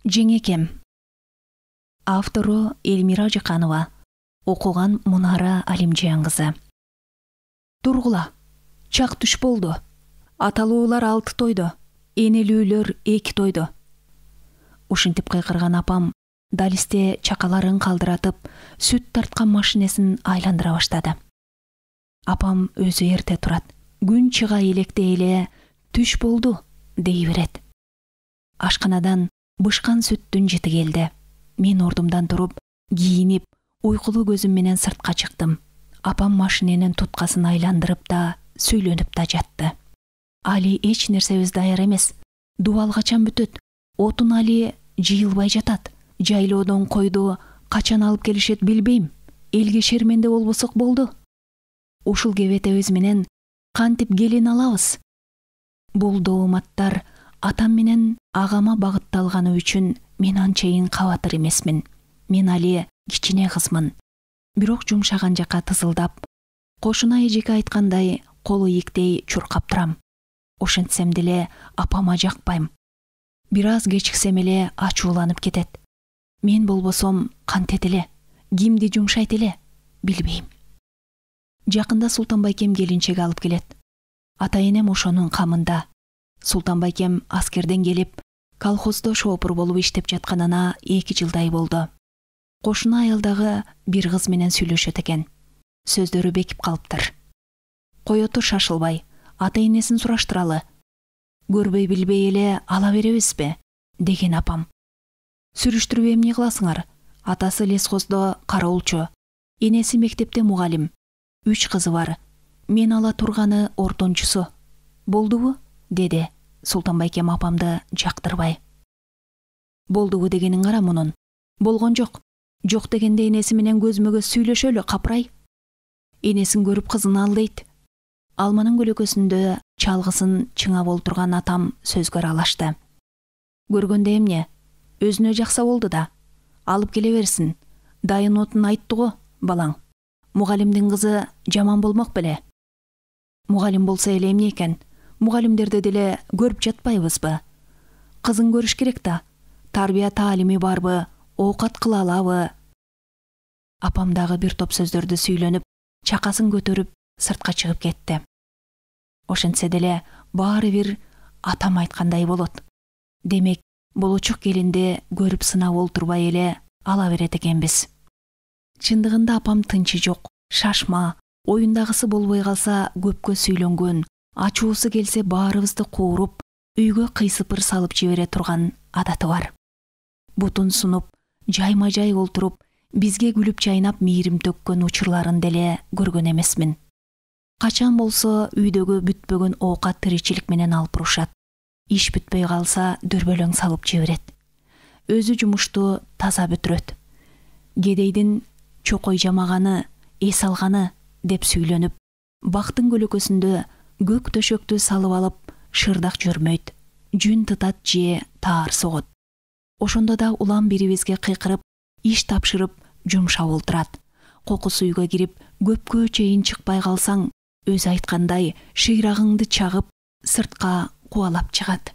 Жеңекем. Автору Эльмира Жаканова. Окуган Мунара Алимжан кызы. Тургула. Чак түш болду. Аталуулар 6 тойду. Энелүүлөр 2 тойду. Ушинтип кыйкырган апам далисте чакаларын калдыратып, сүт тарткан машинесин айландыра баштады. Апам өзү эрте турат. Күн чыга электе эле түш болду дей берет. Ашканадан бышкан сүттүн жити келди. Мен ордумдан туруп, кийинип, уйкулуу көзүм менен сыртка чыктым. Апам машиненин туткасын айландырып да, сүйлөнүп да жатты. Али эч нерсебиз даяр эмес. Дубал качан бүтөт? Отун али жыйылбай жатат. Жайлоодон койду качан алып келишет билбейм. Элге шерменде болбосок болду. Ушул кебетебиз менен кантип келин алабыз? Бул дооматтар атам менен агама багытталганы үчүн мен анчайын кабатыр эмесмин. Мен али кичине кызмын. Бирок жумшаган жака тызылдап, кошуна эжеке айткандай колу ийиктей чуркап турам. Ошентсем деле апама жакпайм. Бир аз кечиксем эле ачууланып кетет. Мен болбосом кантет эле, кимди жумшайт эле, билбейм. Жакында Султанбайкем келинчек алып келет. Ата-энем ошонун камында. Султанбайкем аскерден келип, колхоздо шоопур болуп иштеп жатканына 2 жылдай болду. Кошуна айылдагы бир кыз менен сүйлөшөт экен. Сөздөрү бекип калыптыр. Кое тур шашылбай, ата-энесин сураштыралы. Көрбөй билбей эле ала беребизби? Деген апам. Сүрүштүрүп эмне кыласыңар? Атасы лесхоздо кароолчу, энеси мектепте мугалим. 3 кызы бар. Мен ала турганы ортончусу. Болдубу? Деди Султанбайкем апамды жактырбай. Болдубу дегениң кара мунун. Болгон жок. Жок дегенде энеси менен көзмө көз сүйлөшөлү, капырай. Энесин көрүп кызын ал дейт. Алманын көлөкөсүндө чалгысын чыңап олтурган атам сөзгө аралашты. Көргөндө эмне? Өзүнө жакса болду да. Алып келе берсин. Дайын отун айтты го, балаң. Мугалимдин кызы жаман болмок беле. Мугалим болсо эле эмне экен? Мугалимдерди деле көрүп жатпайбызбы? Кызын көрүш керек да. Тарбия таалими барбы? Оокат кыла алабы? Апам дагы бир топ сөздөрдү сүйлөнүп, чакасын көтөрүп, сыртка чыгып кетти. Ошентсе деле баары бир атам айткандай болот. Демек, болочок келинди көрүп сынап олтурбай эле ала берет экенбиз. Чындыгында апам тынчы жок, шашма, оюндагысы болбой калса көпкө сүйлөнгөн, ачуусу келсе баарыбызды кууруп, үйгө кыйсыпыр салып жибере турган адаты бар. Бутун сунуп, жайма-жай олтуруп, бизге күлүп жайнап мейрим төккөн учурларын деле көргөн эмесмин. Качан болсо үйдөгү бүтпөгөн оокат тиричилик менен алып урушат. Иш бүтпөй калса дөрбөлөң салып жиберет. Өзү жумушту таза бүтүрөт. Кедейдин чокой жамаганы, эс алганы деп сүйлөнүп, бактын көлөкөсүндө көк төшөктү салып алып, шырдак жөрмөйт, жүн тытат же таар согот. Ошондо да улам бирибизге кыйкырып, иш тапшырып, жумшап олтурат. Кокусу үйгө кирип, көпкө чейин чыкпай калсаң, өзү айткандай шыйрагыңды чагып, сыртка кубалап чыгат.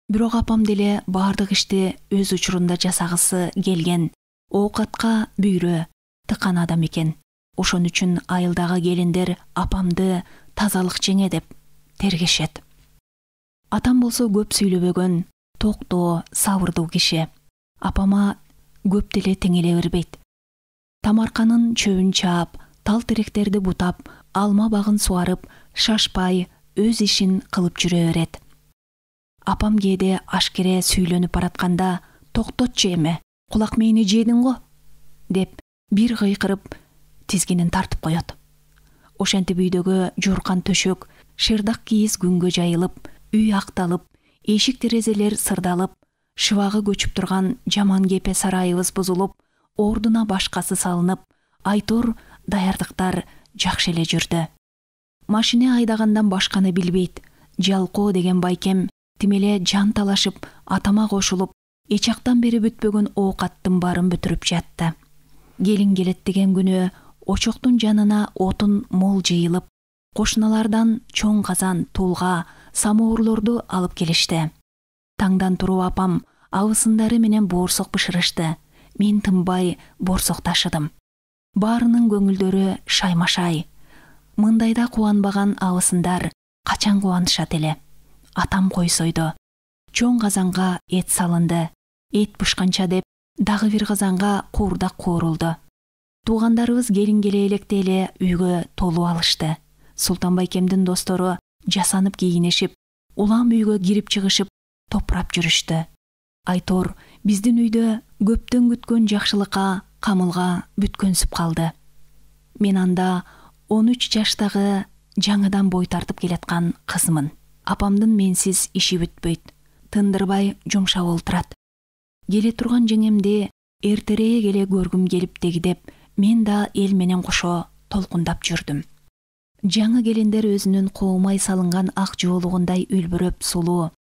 Бирок апам деле баардык ишти өз учурунда жасагысы келген, оокатка бүйрө, тыкан адам экен. Ошон үчүн айылдагы келиндер апамды тазалык жеңе деп тергешет. Атам болсо көп сүйлөбөгөн, токтоо, сабырдуу киши. Апама көп деле теңеле бербейт. Тамарканын чөбүн чаап, тал теректерди бутап, алма багын суарып, шашпай, өз ишин кылып жүрө берет. Апам кээде ашкере сүйлөнүп баратканда, токтотчу эме, кулак мейни жедиң го, деп бир кыйкырып, тизгинин тартып коет. Ошентип үйдөгү жууркан төшөк, шырдак кийиз күнгө жайылып, үй акталып, эшик терезелер сырдалып, шыбагы көчүп турган жаман кепе сарайыбыз бузулуп, ордуна башкасы салынып, айтор даярдыктар жакшы эле жүрдү. Машине айдагандан башканы билбейт. Жалкоо деген байкем тимеле жан талашып, атама кошулуп, эчактан бери бүтпөгөн оокаттын баарын бүтүрүп жатты. Келин келет деген күнү очоктун жанына отун мол жыйылып, кошуналардан чоң казан, тулга, самоорлорду алып келишти. Таңдан туруп апам Абысындары менен боорсок бышырышты. Мен тынбай боорсок ташыдым. Баарынын көңүлдөрү шаймашай. Мындайда кубанбаган абысындар качан кубанышат эле. Атам кой сойду. Чоң казанга эт салынды. Эт бышканча деп дагы бир казанга куурдак куурулду. Туугандарыбыз келин келе электе эле үйгө толуп алышты. Султан байкемдин достору жасанып кийинишип, улам үйгө кирип чыгышып, топурап жүрүштү. Айтор биздин үйдө көптөн күткөн жакшылыкка, камылга бүткөнсүп калды. Мен анда 13 жаштагы жаңыдан бой тартып келаткан кызмын. Апамдын менсиз иши бүтпөйт. Тындырбай жумшап олтурат. Келе турган жеңемди эртерээк эле көргүм келип дегидеп, мен да эл менен кошо толкундап жүрдүм. Жаңы келиндер өзүнүн коомай салынган ак жоолугундай үлбүрөп сулуу,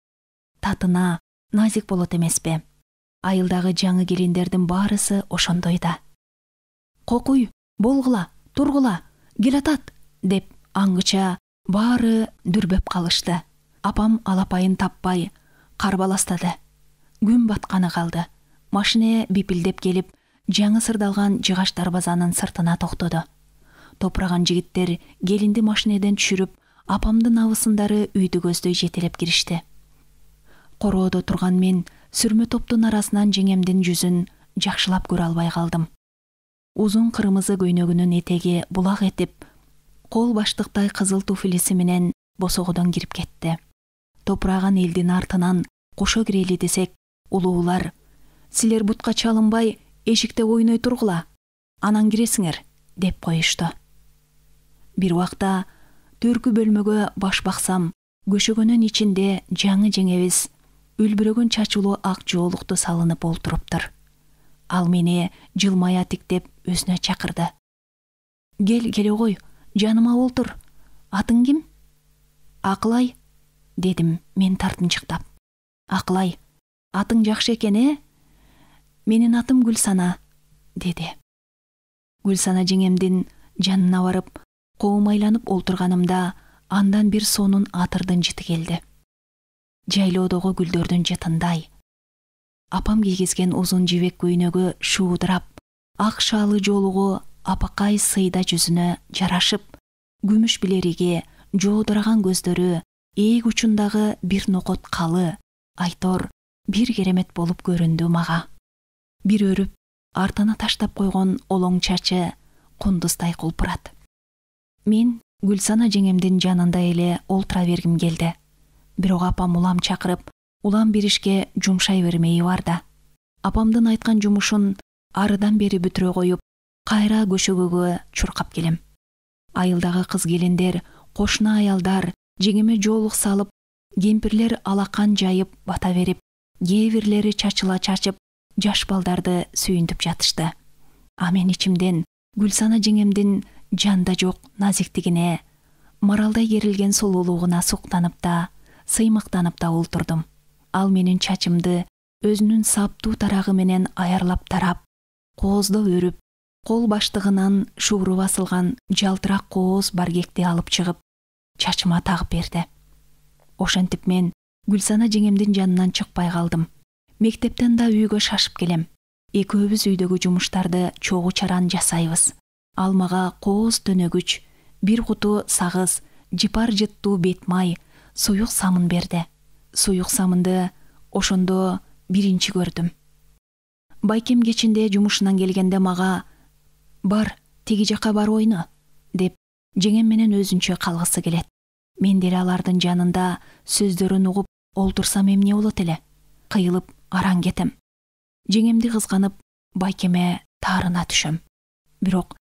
татына, назик болот эмеспи? Айылдагы жаңы келиндердин баарысы ошондой да. Кокуй, болгула, тургула, келатат деп аңгыча баары дүрбөп калышты. Апам алапайын таппай карбаластады. Күн батканы калды. Машине бипилдеп келип, жаңы сырдалган жыгач дарбазанын сыртына токтоду. Топураган жигиттер келинди машинеден түшүрүп, апамдын абысындары үйдү көздөй жетелеп киришти. Короодо турган мен сүрмө топтун арасынан жеңемдин жүзүн жакшылап көрө албай калдым. Узун кырмызы көйнөгүнүн этеги булак этип, кол баштыктай кызыл туфлиси менен босогодон кирип кетти. Топураган элдин артынан кошо кирели десек, улуулар: "Силер бутка чалынбай, эшикте ойной тургула, анан киресиңер" деп коюшту. Бир убакта төркү бөлмөгө баш баксам, көшөгөнүн ичинде жаңы жеңебиз үлбүрөгөн чачулуу ак жоолукту салынып олтуруптур. Ал мени жылмая тиктеп өзүнө чакырды. Келе кой, жаныма олтур. Атың ким?" "Акылай", дедим мен тартынчыктап. "Акылай, атың жакшы экен, Менин атым Гүлсана", деди. Гүлсана жеңемдин жанына барып, коомайланып олтурганымда андан бир сонун атырдын жыты келди. Жайлоодогу гүлдөрдүн жытындай. Апам кийгизген узун жибек көйнөгү шуудурап, ак шаалы жоолугу апакай сыйда жүзүнө жарашып, күмүш билериги, жоодураган көздөрү, ээг учундагы бир нокот калы, Айтор бир керемет болуп көрүндү мага. Бир өрүп, артына таштап койгон олоң чачы кундуздай кулпурат. Мен Гүлсана жеңемдин жанында эле олтура бергим келди. Бирок апам улам чакырып, улам беришке жумшай бермеyi бар да. Апамдын айткан жумушун арыдан бери бүтүрө коюп, кайра көшөгөгө чуркап келем. Айылдагы кыз келиндер, кошуна аялдар жеңеме жоолук салып, кемпирлер алакан жайып бата берип, кээ бирлери чачыла чачып, жаш балдарды сүйүнтүп жатышты. А мен ичимден Гүлсана жеңемдин жанда жок назиктигине, маралдай керилген сулуулугуна суктанып да, сыймыктанып да олтурдум. Ал менин чачымды өзүнүн саптуу тарагы менен аярлап тарап, кооздоп өрүп, кол баштыгынан шууру басылган жалтырак кооз баргекти алып чыгып, чачыма тагып берди. Ошентип мен Гүлсана жеңемдин жанынан чыкпай калдым. Мектептен да үйгө шашып келем. Экөөбүз үйдөгү жумуштарды чогуу чаран жасайбыз. Ал мага кооз төнөгүч, бир куту сагыз, жыпар жыттуу бет май, суюк самын берди. Суюк самынды ошондо биринчи көрдүм. Байкем кечинде жумушунан келгенде мага "Бар, тиги жака бар ойно" деп жеңем менен өзүнчө калгысы келет. Мен деле алардын жанында сөздөрүн угуп олтурсам эмне болот эле? Кыйылып араң кетем. Жеңемди кызганып, байкеме таарына түшөм. Бирок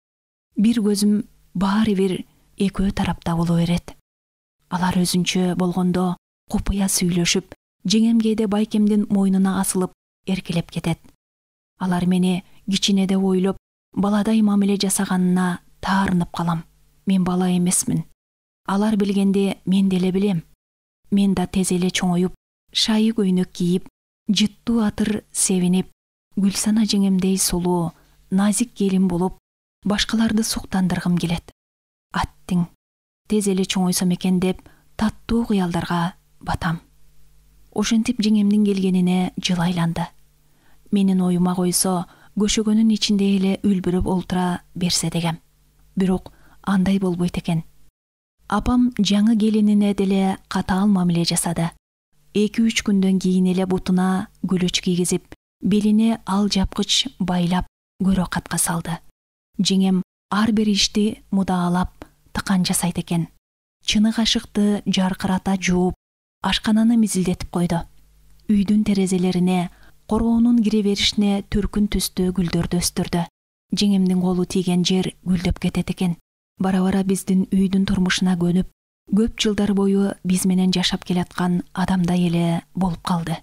бир көзүм баары бир экөө тарапта боло берет. Алар өзүнчө болгондо купуя сүйлөшүп, жеңем кээде байкемдин мойнуна асылып, эркелеп кетет. Алар мени кичине деп ойлоп, баладай мамиле жасаганына таарынып калам. Мен бала эмесмин. Алар билгенде мен деле билем. Мен да тез эле чоңоюп, шайы көйнөк кийип, жыттуу атыр себинип, Гүлсана жеңемдей сулуу, назик келин болуп, башкаларды суктандыргым келет. Аттиң, тез эле чоңойсом экен деп, таттуу кыялдарга батам. Ошентип жеңемдин келгенине жыл айланды. Менин оюма койсо, көшөгөнүн ичинде эле үлбүрүп олтура берсе дегем. Бирок андай болбойт экен. Апам жаңы келинине деле катаал мамиле жасады. 2-3 күндөн кийин эле бутуна күлөч кийгизип, белине ал жапкыч байлап, көрө катка салды. Жеңем ар бир ишти мудаалап, тыкан жасайт экен. Чыны кашыкты жаркырата жууп, ашкананы мизилдетип койду. Үйдүн терезелерине, короонун кире беришине түркүн түстүү гүлдөрдү өстүрдү. Жеңемдин колу тийген жер гүлдөп кетет экен. Бара-бара биздин үйдүн турмушуна көнүп, көп жылдар бою биз менен жашап келаткан адамдай эле болуп калды.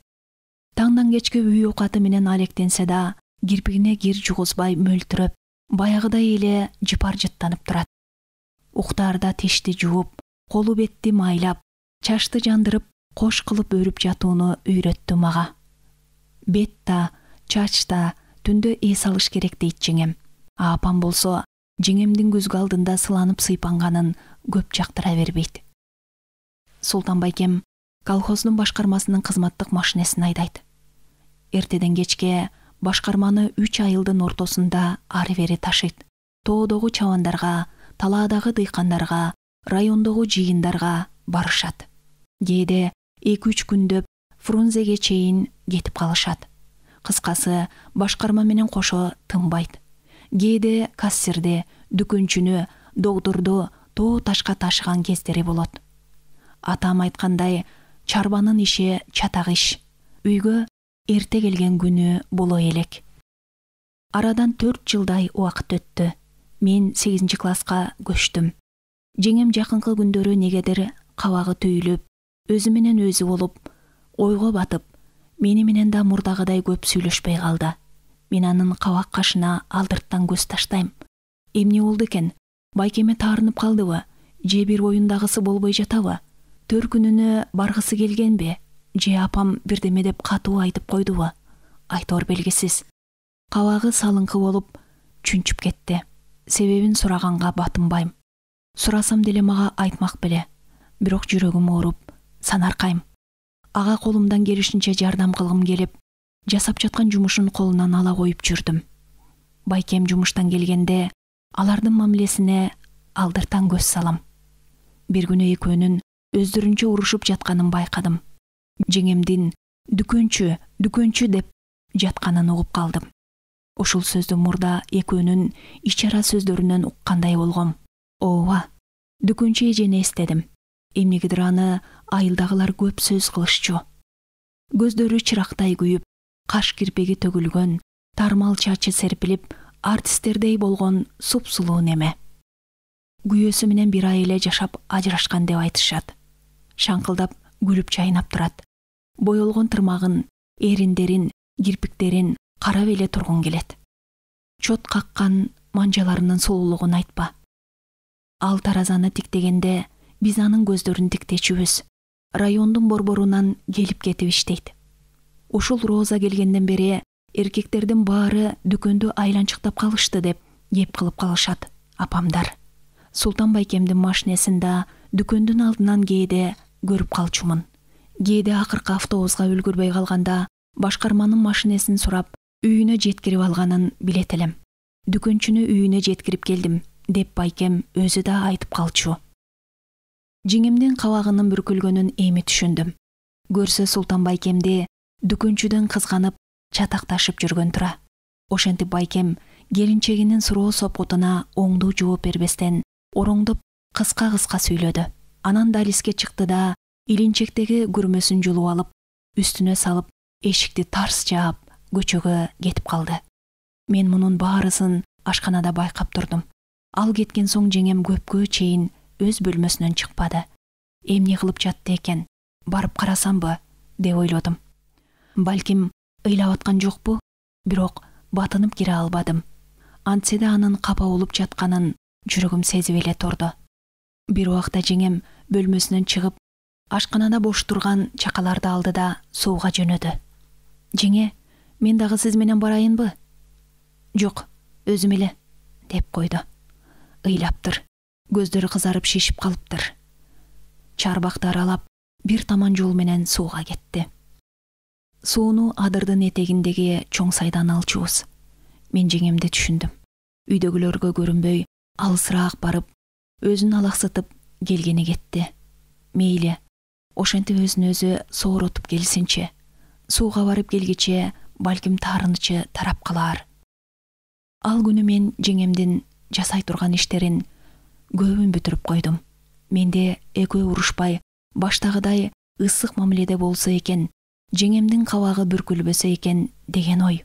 Таңдан кечке үй оокаты менен алектенсе да, кирпигине кир жугузбай мөлтүрөп, баягыдай эле жыпар-жыттанып турат. Уктаарда тишти жууп, колу бетти майлап, чачты жандырып, кош кылып өрүп жатууну үйрөттү мага. Бет да, чач да түндө эс алыш керек дейт жеңем. Апам болсо, жеңемдин көзгө алдында сыланып сыйпанганын көп жактыра бербейт. Султан байкем колхоздун башкармасынын кызматтык машинесин айдайт. Эртеден кечке башкарманы 3 айылдын ортосунда ары-бери ташыйт. Тоодогу чабандарга, талаадагы дыйкандарга, райондогу жыйындарга барышат. Кээде 2-3 күндөп Фрунзеге чейин кетип калышат. Кыскасы, башкарма менен кошо тынбайт. Кээде кассирди, дүкөнчүнү, догдурду тоо ташка ташыган кездери болот. Атам айткандай, чарбанын иши чатак иш. Үйгө эрте келген күнү боло элек. Арадан 4 жылдай убакыт өттү. Мен 8 класска көчтүм. Жеңем жакынкы күндөрү негедир кабагы түйүлүп, өзү менен өзү болуп, ойго батып, мени менен да мурдагыдай көп сүйлөшпөй калды. Мен анын кабак кашына алдырттан көз таштайм. Эмне болду экен? Байкеме таарынып калдыбы? Же бир оюндагысы болбой жатабы? Төркүнүнө баргысы келгенби? Же апам бирдеме деп катуу айтып койдубу? Айтор белгисиз. Кабагы салыңкы болуп, чүнчүп кетти. Себебин сураганга батынбайм. Сурасам деле мага айтмак беле. Бирок жүрөгүм ооруп, санаркайм. Ага колумдан келишинче жардам кылгым келип, жасап жаткан жумушун колунан ала коюп жүрдүм. Байкем жумуштан келгенде, алардын мамилесине алдыртан көз салам. Бир күнү экөөнүн өздөрүнчө урушуп жатканын байкадым. Жеңемдин дүкөнчү деп жатканын угуп калдым. Ушул сөздү мурда экөөнүн ич ара сөздөрүнөн уккандай болгом. Ооба, дүкөнчү эжени эстедим. Эмнегидир аны айылдагылар көп сөз кылышчу. Көздөрү чырактай күйүп, каш кирпиги төгүлгөн, тармал чачы серпилип, артисттердей болгон супсулуу неме. Күйөөсү менен бир ай эле жашап ажырашкан деп айтышат. Шаңкылдап күлүп жайнап турат. Боелгон тырмагын, эриндерин, кирпиктерин карап эле тургун келет. Чот каккан манжаларынын сулуулугун айтпа. Ал таразаны тиктегенде биз анын көздөрүн тиктечүбүз. Райондун борборунан келип кетип иштейт. Ушул Роза келгенден бери эркектердин баары дүкөндү айланчыктап калышты деп кеп кылып калышат апамдар. Султан байкемдин машинесин да дүкөндүн алдынан кээде көрүп калчумун. Кээде акыркы автобуска үлгүрбөй калганда башкарманын машинесин сурап, үйүнө жеткирип алганын билет элем. Дүкөнчүнү үйүнө жеткирип келдим деп байкем өзү да айтып калчу. Жеңемдин кабагынын бүркүлгөнүн эми түшүндүм. Көрсө Султан байкемди дүкөнчүдөн кызганып, чатакташып жүргөн тура. Ошентип байкем келинчегинин суроо сопкутуна оңдуу жооп бербестен, ороңдоп кыска-кыска сүйлөдү. Анан далиске чыкты да, илинчектеги күрмөсүн жулуп алып, үстүнө салып, эшикти тарс жаап, көчөгө кетип калды. Мен мунун баарысын ашканада байкап турдум. Ал кеткен соң жеңем көпкө чейин өз бөлмөсүнөн чыкпады. Эмне кылып жатты экен? Барып карасамбы деп ойлодум. Балким ыйлап аткан жокпу? Бирок батынып кире албадым. Антсе да анын капа болуп жатканын жүрөгүм сезип эле турду. Бир убакта жеңем бөлмөсүнөн чыгып, ашканада бош турган чакаларды алды да сууга жөнөдү. Жеңе, мен дагы сиз менен барайынбы? Жок, өзүм эле, деп койду. Ыйлаптыр. Көздөрү кызарып шишип калыптыр. Чарбакты аралап, бир таман жол менен сууга кетти. сууну адырдын этегиндеги чоң сайдан алчубуз. Мен жеңемди түшүндүм. Үйдөгүлөргө көрүнбөй, алысыраак барып, өзүн алаксытып келгени кетти. Мейли, ошентип өзүн өзү сооротуп келсинчи. Сууга барып келгиче балким таарынычы тарап калаар. Ал күнү мен жеңемдин жасай турган иштерин көбүн бүтүрүп койдум. Менде экөө урушпай, баштагыдай ысык мамиледе болсо экен, жеңемдин кабагы бүркүлбөсө экен деген ой.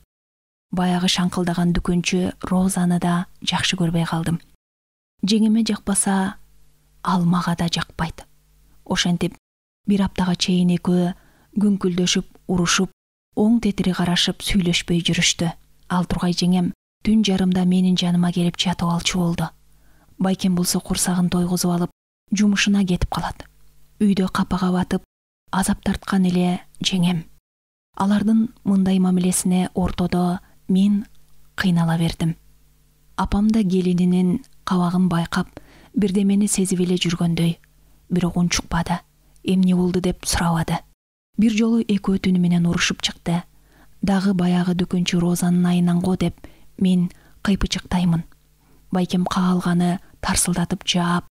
Баягы шаңкылдаган дүкөнчү Розаны да жакшы көрбөй калдым. Жеңеме жакпаса, ал мага да жакпайт. Ошентип, бир аптага чейин экөө күңкүлдөшүп, урушуп, оң тетири карашып сүйлөшпөй жүрүштү. Ал тургай жеңем түн жарымда менин жаныма келип жатып алчу болду. Байкем болсо курсагын тойгузуп алып, жумушуна кетип калат. Үйдө капага батып, азап тарткан эле жеңем. Алардын мындай мамилесине ортодо мен кыйнала бердим. Апам да келининин кабагын байкап, бирдемени сезип эле жүргөндөй, бирок унчукпады. Эмне болду деп сурабады. Бир жолу экөө түнү менен урушуп чыкты. Дагы баягы дүкөнчү Розанын айынан го деп мен кыйпычыктаймын. Байкем каалганы тарсылдатып жаап,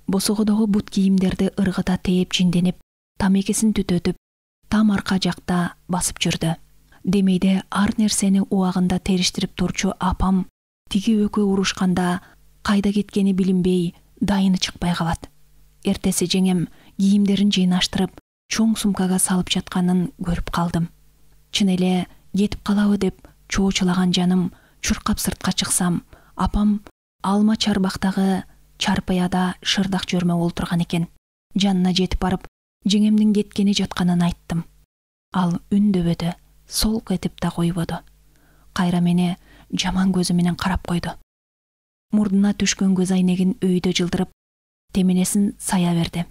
босогодогу бут кийимдерди ыргыта тээп жинденип, тамекесин түтөтүп, там арка жакта басып жүрдү. Демейде ар нерсени убагында териштирип турчу апам тиги экөө урушканда кайда кеткени билинбей, дайыны чыкпай калат. Эртеси жеңем кийимдерин жыйнаштырып, чоң сумкага салып жатканын көрүп калдым. Чын эле кетип калабы деп чоочулаган жаным чуркап сыртка чыксам, апам алма чарбактагы чарпыяда шырдак жөрмөп олтурган экен. Жанына жетип барып, жеңемдин кеткени жатканын айттым. Ал үндөбөдү, солк этип да койбоду. Кайра мени жаман көзү менен карап койду. Мурдуна түшкөн көз айнегин өйдө жылдырып, теменесин сая берди.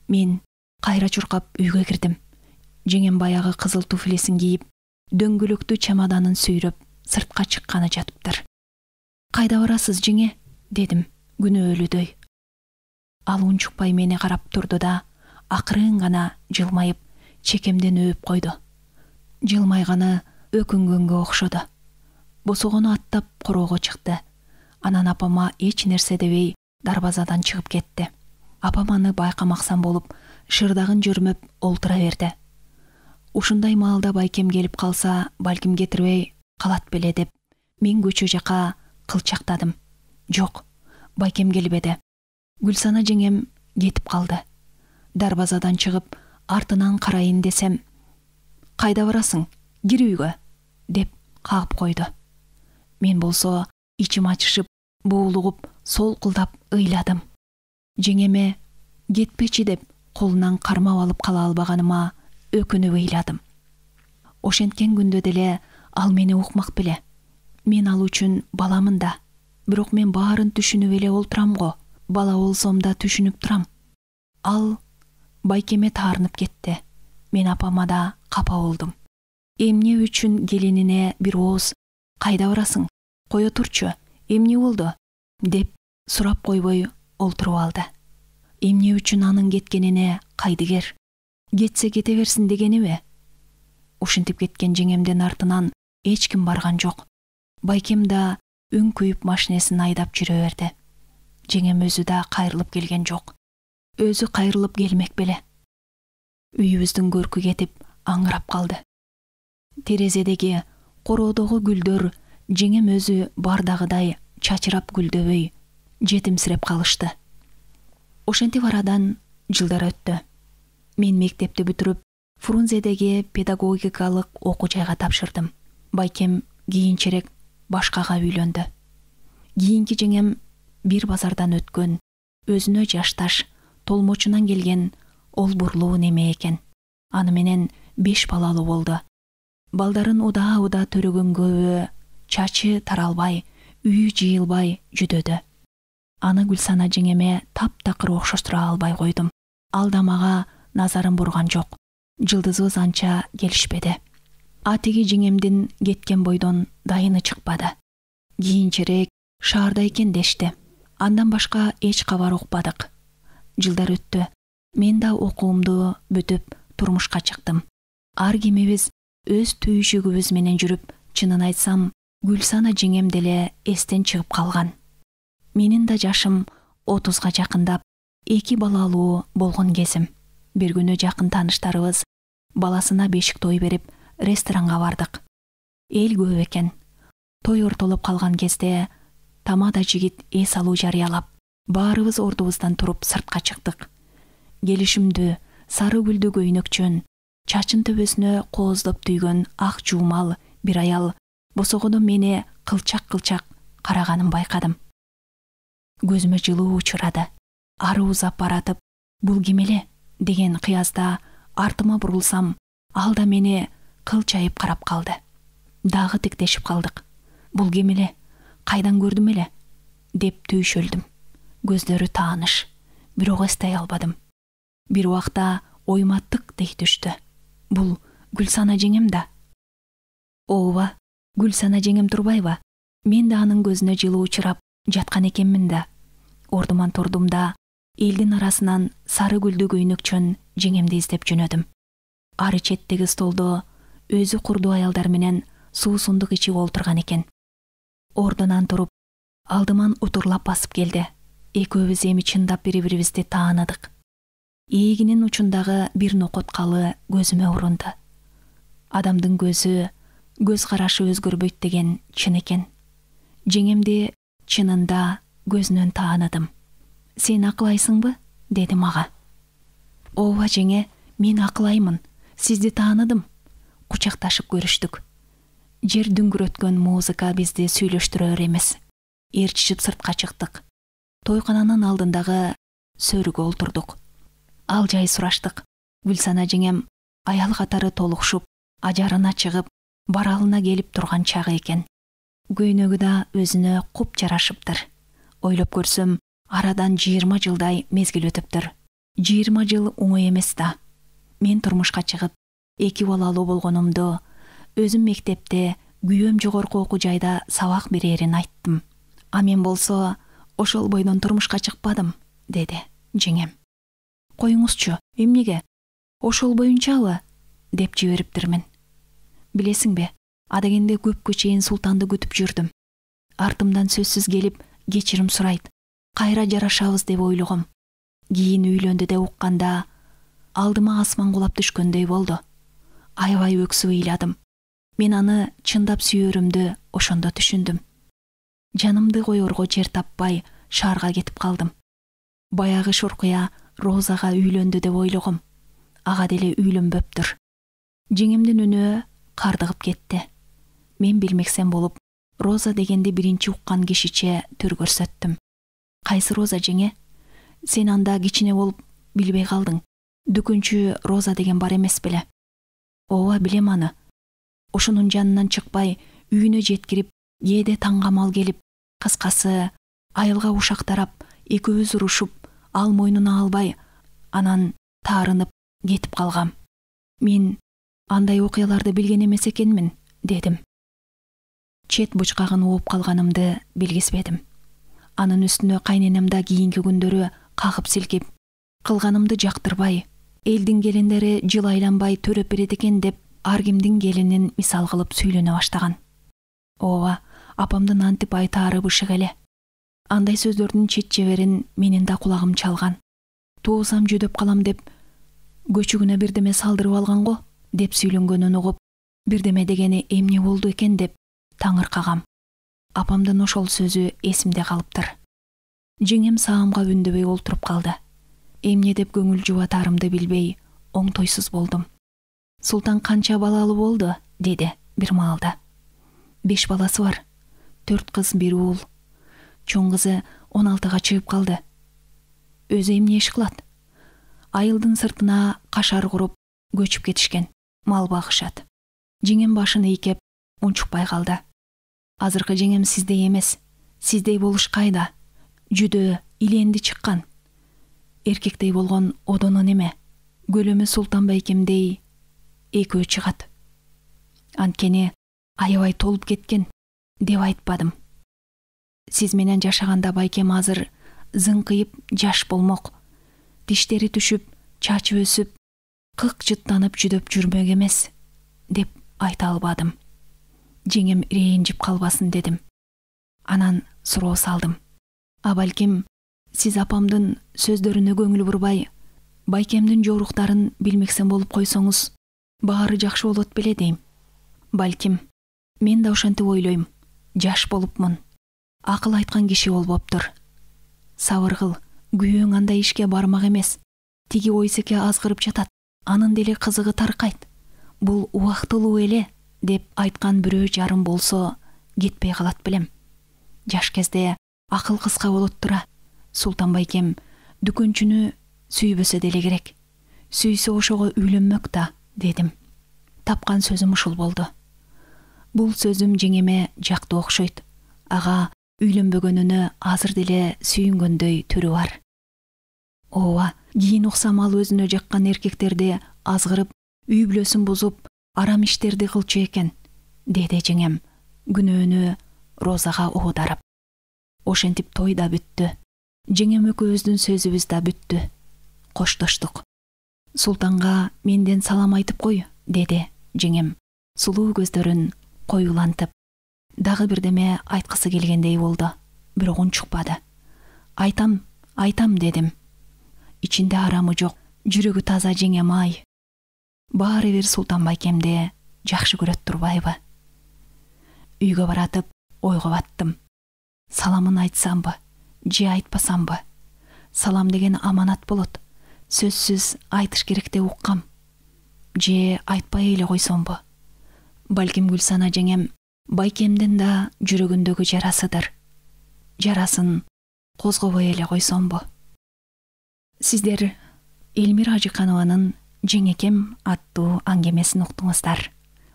Мен кайра чуркап үйгө кирдим. Жеңем баягы кызыл туфлисин кийип, дөңгөлөктүү чемоданын сүйрөп, сыртка чыкканы жатыптыр. Кайда барасыз, жеңе? Дедим, күнөөлүдөй. Ал унчукпай мени карап турду да, акырын гана жылмайып, чекемден өөп койду. Жылмайганы өкүнгөнгө окшоду. Босогону аттап короого чыкты. Анан апама эч нерсе дебей дарбазадан чыгып кетти. Апам аны байкамаксан болуп, шырдагын жөрмөп олтура берди. Ушундай маалда байкем келип калса, балким кетирбей калат беле деп, мен көчө жака кылчактадым. Жок, байкем келбеди. Гүлсана жеңем кетип калды. Дарбазадан чыгып, артынан карайын десем, кайда барасың? Кир үйгө, деп кагып койду. Мен болсо ичим ачышып, боолугуп, солкулдап ыйладым. Жеңеме кетпечи деп колунан кармап алып кала албаганыма өкүнүп ыйладым. Ошенткен күндө деле ал мени укмак беле. Мен ал үчүн баламын да. Бирок мен баарын түшүнүп эле олтурам го. Бала болсом да түшүнүп турам. Ал байкеме таарынып кетти. Мен апама да капа болдум. Эмне үчүн келинине бир ооз кайда барасың? Кое турчу, эмне болду? Деп сурап койбой олтуруп алды. Эмне үчүн анын кеткенине кайдыгер? Кетсе кете берсин дегенеби? Ушинтип кеткен жеңемдин артынан эч ким барган жок. Байкем да үңкүйүп машинесин айдап жүрө берди. Жеңем өзү да кайрылып келген жок. Өзү кайрылып келмек беле. Үйүбүздүн көркү кетип аңырап калды. Терезедеги короодогу гүлдөр жеңем өзү бардагыдай чачырап гүлдөбөй, жетимсиреп калышты. Ошентип арадан жылдар өттү. Мен мектепти бүтүрүп, Фрунзедеги педагогикалык окуу жайга тапшырдым. Байкем кийинчерээк башкага үйлөндү. Кийинки жеңем бир базардан өткөн, өзүнө жашташ, толмочунан келген олбурлуу неме экен. Аны менен 5 балалуу болду. Балдарын удаа төрөгөн көбү чачы таралбай, үйү жыйылбай жүдөдү. Аны Гүлсана жеңеме таптакыр окшоштура албай койдум. Ал да мага назарын бурган жок. Жылдызыбыз анча келишпеди. Атиги жеңемдин кеткен бойдон дайыны чыкпады. Кийинчерээк шаарда экен дешти. Андан башка эч кабар укпадык. Жылдар өттү. Мен да окуумду бүтүп турмушка чыктым. Ар кимибиз өз түйшүгүбүз менен жүрүп, чынын айтсам, Гүлсана жеңем деле эстен чыгып калган. Менин да жашым 30га жакындап, 2 балалуу болгон кезим. Бир күнү жакын тааныштарыбыз баласына бешик той берип, ресторанга бардык. Эл көп экен. Той ортолоп калган кезде тамада жигит эс алуу жарыялап, баарыбыз ордубуздан туруп сыртка чыктык. Келишимдүү, сары гүлдүү көйнөкчөн, чачын төбөсүнө кооздоп түйгөн ак жуумал бир аял босогондо мени кылчак-кылчак караганын байкадым. Көзүмө жылуу учурады. Ары узап баратып, бул ким эле деген кыязда артыма бурулсам, ал да мени кылчайып карап калды. Дагы тиктешип калдык. Бул ким эле? Кайдан көрдүм эле? деп түйшөлдүм. Көздөрү тааныш, бирок эстей албадым. Бир убакта оюма тык дей түштү. Бул Гүлсана жеңем да. Ооба, Гүлсана жеңем турбайбы? Мен да анын көзүнө жылуу учурап жаткан экенмин да. Ордуман турдум да, элдин арасынан сары гүлдүү көйнөкчөн жеңемди издеп жөнөдүм. Ары четтеги столдо өзү курдуу аялдар менен суусундук ичип олтурган экен. Ордунан туруп, алдыман утурлап басып келди. Экөөбүз эми чындап бири-бирибизди тааныдык. Ийигинин учундагы бир нокот калы көзүмө урунду. Адамдын көзү, көз карашы өзгөрбөйт деген чын экен. Жеңемди чынында көзүнөн тааныдым. Сен акылайсыңбы? Деди мага. Ооба жеңе, мен акылаймын. Сизди тааныдым. Кучакташып көрүштүк. Жер дүңгүрөткөн музыка бизди сүйлөштүрөр эмес. Ээрчишип сыртка чыктык. Тойкананын алдындагы сөрүгө олтурдук. Ал жай сураштык. Гүлсана жеңем аял катары толукшуп, ажарына чыгып, баралына келип турган чагы экен. Көйнөгү да өзүнө куп жарашыптыр. Ойлоп көрсөм, арадан 20 жылдай мезгил өтүптүр. 20 жыл оңой эмес да. Мен турмушка чыгып, 2 балалуу болгонумду, өзүм мектепте, күйөөм жогорку окуу жайда сабак берерин айттым. А мен болсо, ошол бойдон турмушка чыкпадым, деди жеңем. Коюңузчу, эмнеге? Ошол боюнчабы? деп жибериптирмин. Билесиңби, адегенде көпкө чейин султанды күтүп жүрдүм. Артымдан сөзсүз келип, кечирим сурайт. Кайра жарашабыз деп ойлогом. Кийин үйлөндү деп укканда, алдыма асман кулап түшкөндөй болду. Аябай өксүп ыйладым. Мен аны чындап сүйөрүмдү ошондо түшүндүм. Жанымды коерго жер таппай шаарга кетип калдым. Баягы Шоркуя Розага үйлөндү деп ойлогом. Ага деле үйлөнбөптүр. Жеңемдин үнү кардыгып кетти. Мен билмексем болуп, Роза дегенди биринчи уккан кишиче төр көрсөттүм. Кайсы Роза жеңе? Сен анда кичине болуп билбей калдың. Дүкүнчү Роза деген бар эмес беле? Ооба, билем аны. Ошонун жанынан чыкпай, үйүнө жеткирип, кээде таңгамал келип, кыскасы, айылга ушак тарап, экөөбүз урушуп, ал мойнуна албай, анан таарынып кетип калгам. Мен андай окуяларды билген эмес экенмин, дедим. Чет бучкагын ууп калганымды билгизбедим. Анын үстүнө кайненем да кийинки күндөрү кагып силкип, кылганымды жактырбай, элдин келиндери жыл айланбай төрөп берет экен деп, ар кимдин келинин мисал кылып сүйлөнө баштаган. Ооба, апамдын антип айтаары бышык эле. Андай сөздөрдүн чет жеберин менин да кулагым чалган. Туусам жөдөп калам деп, көчүгүнө бирдеме салдырып алган го, деп сүйлөнгөнүн угуп, бирдеме дегени эмне болду экен деп таңыркагам. Апамдын ошол сөзү эсимде калыптыр. Жеңем саамга үндөбөй олтуруп калды. Эмне деп көңүл жубатарымды билбей, оңтойсуз болдум. Султан канча балалуу болду, деди бир маалда. 5 баласы бар. 4 кыз, 1 уул. Чоң кызы 16га чыгып калды. Өзү эмне иш кылат? Айылдын сыртына кашар куруп, көчүп кетишкен. Мал багышат. Жеңем башын ийкеп, унчукпай калды. Азыркы жеңем сиздей эмес. Сиздей болуш кайда? Жүдө, иленди чыккан. Эркектей болгон одоно неме? Көлөмү Султан байкемдей экөө чыгат. Анткени аябай толуп кеткен деп айтпадым. Сиз менен жашаганда байкем азыр зыңкыйып жаш болмок. Тиштери түшүп, чачы өсүп, кык жыттанып жүдөп жүрмөк эмес деп айта албадым. Жеңем ренжип калбасын дедим. Анан суроо салдым. А балким сиз апамдын сөздөрүнө көңүл бурбай, байкемдин жоруктарын билмексен болуп койсоңуз, баары жакшы болот беле дейм. Балким мен да ошентип ойлойм. Жаш болупмун. Акыл айткан киши болбоптур. Сабыр кыл, күйөөң андай ишке бармак эмес. Тиги ойсеке азгырып жатат. Анын деле кызыгы таркайт. Бул убактылуу эле деп айткан бирөө жарым болсо кетпей калат белем. Жаш кезде акыл кыска болот тура. Султан байкем дүкөнчүнү сүйбөсө деле керек. Сүйсө ошого үйлөнмөк да, дедим. Тапкан сөзүм ушул болду. Бул сөзүм жеңеме жактуу окшойт. Ага үйлөнбөгөнүнө азыр деле сүйүнгөндөй түрү бар. Ооба, кийин уксам ал өзүнө жаккан эркектерди азгырып, үй бүлөсүн бузуп, арам иштерди кылчу экен, деди жеңем, күнөөнү Розага оодарып. Ошентип той да бүттү. Жеңем экөөбүздүн сөзүбүз да бүттү. Коштоштук. Султанга менден салам айтып кой, деди жеңем, сулуу көздөрүн коюлантып. Дагы бирдеме айткысы келгендей болду, бирок унчукпады. Айтам дедим. Ичинде арамы жок, жүрөгү таза жеңем ай. Баары бир Султан байкемди жакшы көрөт турбайбы? Үйгө баратып ойго баттым. Саламын айтсамбы, же айтпасамбы? Салам деген аманат болот. Сөзсүз айтыш керек деп уккам. Же айтпай эле койсомбу? Балким Гүлсана жеңем байкемдин да жүрөгүндөгү жарасыдыр. Жарасын козгобой эле койсомбу? Сиздер Элмира Ажыканованын Жеңекем аттуу аңгемесин уктуңуздар.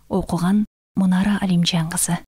Окуган Мунара Алимжан кызы.